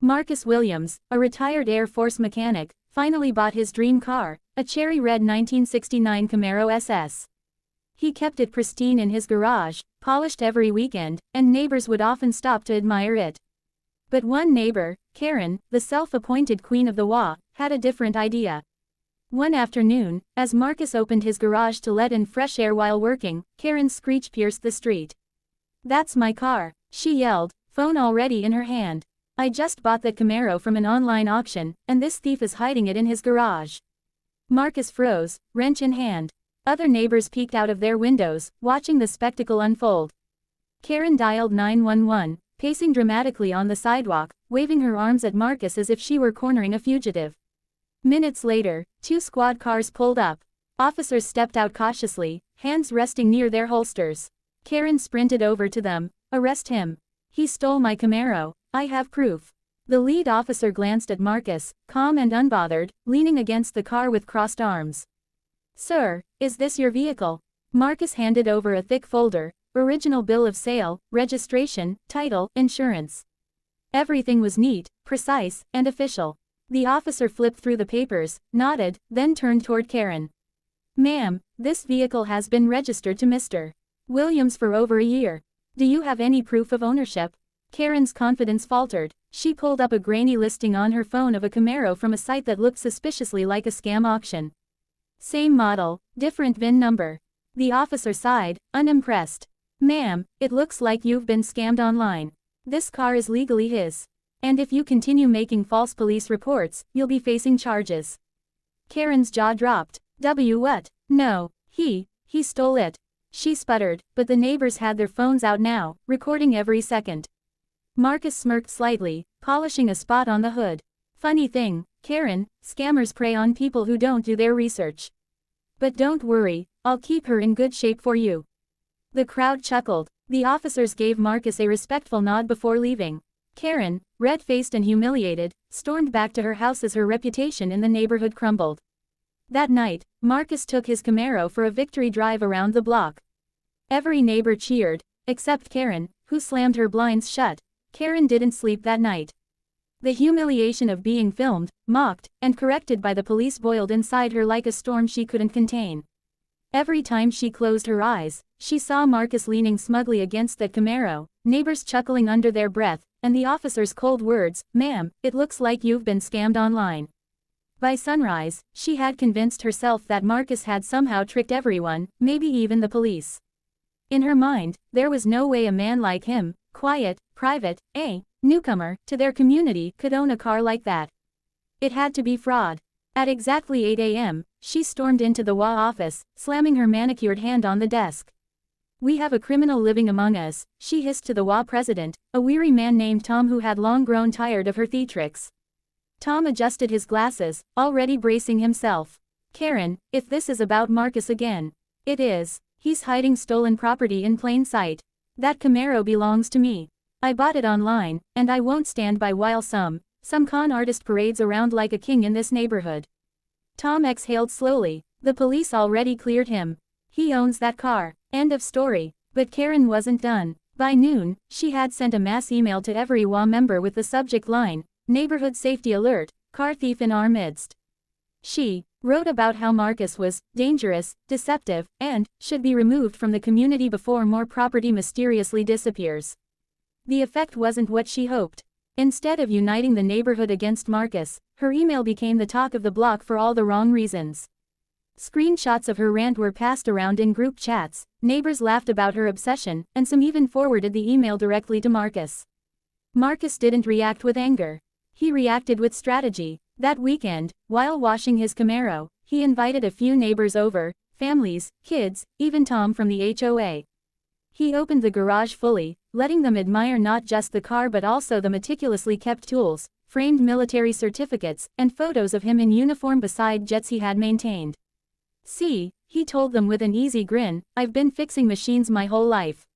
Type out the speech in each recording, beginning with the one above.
Marcus Williams, a retired Air Force mechanic, finally bought his dream car, a cherry red 1969 Camaro SS. He kept it pristine in his garage, polished every weekend, and neighbors would often stop to admire it. But one neighbor, Karen, the self-appointed queen of the HOA, had a different idea. One afternoon, as Marcus opened his garage to let in fresh air while working, Karen's screech pierced the street. "That's my car," she yelled, phone already in her hand. "I just bought that Camaro from an online auction, and this thief is hiding it in his garage." Marcus froze, wrench in hand. Other neighbors peeked out of their windows, watching the spectacle unfold. Karen dialed 911, pacing dramatically on the sidewalk, waving her arms at Marcus as if she were cornering a fugitive. Minutes later, 2 squad cars pulled up. Officers stepped out cautiously, hands resting near their holsters. Karen sprinted over to them. "Arrest him. He stole my Camaro. I have proof." The lead officer glanced at Marcus, calm and unbothered, leaning against the car with crossed arms. "Sir, is this your vehicle?" Marcus handed over a thick folder, original bill of sale, registration, title, insurance. Everything was neat, precise, and official. The officer flipped through the papers, nodded, then turned toward Karen. "Ma'am, this vehicle has been registered to Mr. Williams for over a year. Do you have any proof of ownership?" Karen's confidence faltered. She pulled up a grainy listing on her phone of a Camaro from a site that looked suspiciously like a scam auction. "Same model, different VIN number." The officer sighed, unimpressed. "Ma'am, it looks like you've been scammed online. This car is legally his. And if you continue making false police reports, you'll be facing charges." Karen's jaw dropped. What? No, he stole it." She sputtered, but the neighbors had their phones out now, recording every second. Marcus smirked slightly, polishing a spot on the hood. "Funny thing, Karen, scammers prey on people who don't do their research. But don't worry, I'll keep her in good shape for you." The crowd chuckled. The officers gave Marcus a respectful nod before leaving. Karen, red-faced and humiliated, stormed back to her house as her reputation in the neighborhood crumbled. That night, Marcus took his Camaro for a victory drive around the block. Every neighbor cheered, except Karen, who slammed her blinds shut. Karen didn't sleep that night. The humiliation of being filmed, mocked, and corrected by the police boiled inside her like a storm she couldn't contain. Every time she closed her eyes, she saw Marcus leaning smugly against that Camaro, neighbors chuckling under their breath, and the officer's cold words, "Ma'am, it looks like you've been scammed online." By sunrise, she had convinced herself that Marcus had somehow tricked everyone, maybe even the police. In her mind, there was no way a man like him, quiet, private, a newcomer to their community, could own a car like that. It had to be fraud. At exactly 8 a.m., she stormed into the HOA office, slamming her manicured hand on the desk. "We have a criminal living among us," she hissed to the HOA president, a weary man named Tom who had long grown tired of her theatrics. Tom adjusted his glasses, already bracing himself. "Karen, if this is about Marcus again." "It is. He's hiding stolen property in plain sight. That Camaro belongs to me. I bought it online, and I won't stand by while some con artist parades around like a king in this neighborhood." Tom exhaled slowly. The police already cleared him. He owns that car. End of story. But Karen wasn't done. By noon, she had sent a mass email to every HOA member with the subject line, "Neighborhood Safety Alert, Car Thief in Our Midst." She wrote about how Marcus was dangerous, deceptive, and should be removed from the community before more property mysteriously disappears. The effect wasn't what she hoped. Instead of uniting the neighborhood against Marcus, her email became the talk of the block for all the wrong reasons. Screenshots of her rant were passed around in group chats, neighbors laughed about her obsession, and some even forwarded the email directly to Marcus. Marcus didn't react with anger. He reacted with strategy. That weekend, while washing his Camaro, he invited a few neighbors over, families, kids, even Tom from the HOA. He opened the garage fully, letting them admire not just the car but also the meticulously kept tools, framed military certificates, and photos of him in uniform beside jets he had maintained. "See," he told them with an easy grin, "I've been fixing machines my whole life.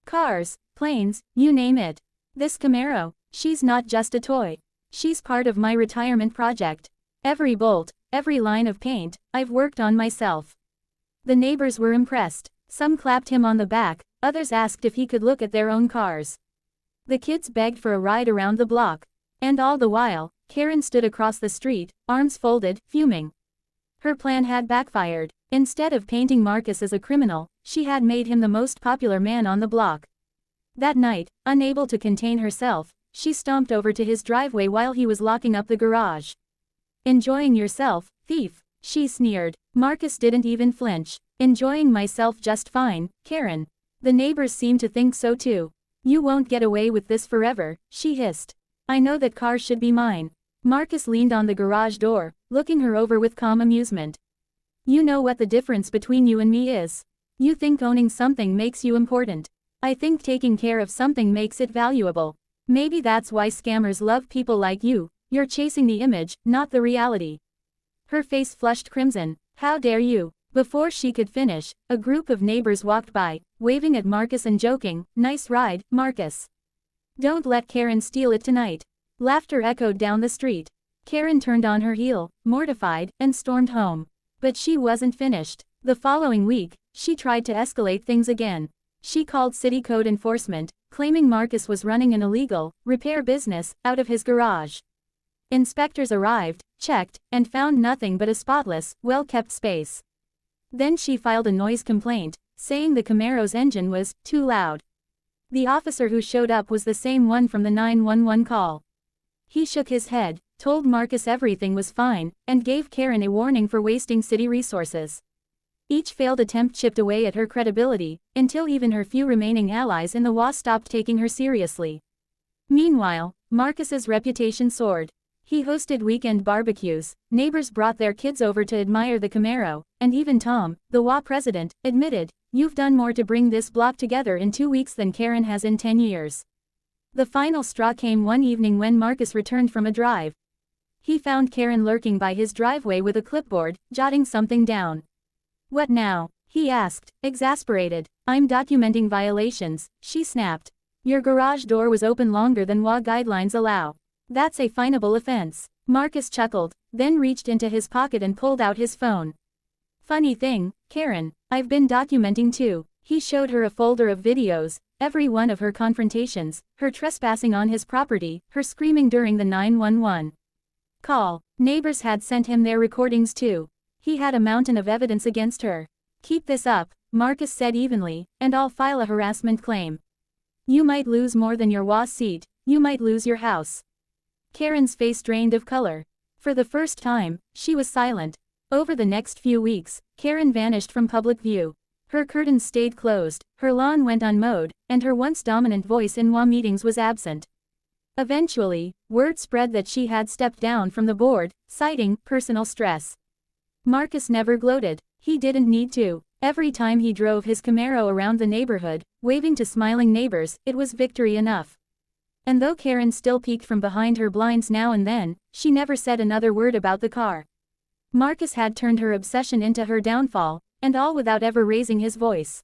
Cars, planes, you name it. This Camaro, she's not just a toy. She's part of my retirement project. Every bolt, every line of paint, I've worked on myself." The neighbors were impressed. Some clapped him on the back, others asked if he could look at their own cars. The kids begged for a ride around the block. And all the while, Karen stood across the street, arms folded, fuming. Her plan had backfired. Instead of painting Marcus as a criminal, she had made him the most popular man on the block. That night, unable to contain herself, she stomped over to his driveway while he was locking up the garage. "Enjoying yourself, thief," she sneered. Marcus didn't even flinch. "Enjoying myself just fine, Karen. The neighbors seem to think so too. You won't get away with this forever," she hissed. "I know that car should be mine." Marcus leaned on the garage door, looking her over with calm amusement. "You know what the difference between you and me is. You think owning something makes you important. I think taking care of something makes it valuable. Maybe that's why scammers love people like you. You're chasing the image, not the reality." Her face flushed crimson. "How dare you?" Before she could finish, a group of neighbors walked by, waving at Marcus and joking, "Nice ride, Marcus. Don't let Karen steal it tonight." Laughter echoed down the street. Karen turned on her heel, mortified, and stormed home. But she wasn't finished. The following week, she tried to escalate things again. She called city code enforcement, claiming Marcus was running an illegal repair business out of his garage. Inspectors arrived, checked, and found nothing but a spotless, well-kept space. Then she filed a noise complaint, saying the Camaro's engine was too loud. The officer who showed up was the same one from the 911 call. He shook his head, told Marcus everything was fine, and gave Karen a warning for wasting city resources. Each failed attempt chipped away at her credibility, until even her few remaining allies in the HOA stopped taking her seriously. Meanwhile, Marcus's reputation soared. He hosted weekend barbecues, neighbors brought their kids over to admire the Camaro, and even Tom, the HOA president, admitted, "You've done more to bring this block together in 2 weeks than Karen has in 10 years. The final straw came one evening when Marcus returned from a drive. He found Karen lurking by his driveway with a clipboard, jotting something down. "What now?" he asked, exasperated. "I'm documenting violations," she snapped. "Your garage door was open longer than HOA guidelines allow. That's a finable offense." Marcus chuckled, then reached into his pocket and pulled out his phone. "Funny thing, Karen, I've been documenting too." He showed her a folder of videos, every one of her confrontations, her trespassing on his property, her screaming during the 911 call. Neighbors had sent him their recordings too. He had a mountain of evidence against her. "Keep this up," Marcus said evenly, "and I'll file a harassment claim. You might lose more than your HOA seat, you might lose your house." Karen's face drained of color. For the first time, she was silent. Over the next few weeks, Karen vanished from public view. Her curtains stayed closed, her lawn went unmowed, and her once dominant voice in HOA meetings was absent. Eventually, word spread that she had stepped down from the board, citing personal stress. Marcus never gloated. He didn't need to. Every time he drove his Camaro around the neighborhood, waving to smiling neighbors, it was victory enough. And though Karen still peeked from behind her blinds now and then, she never said another word about the car. Marcus had turned her obsession into her downfall, and all without ever raising his voice.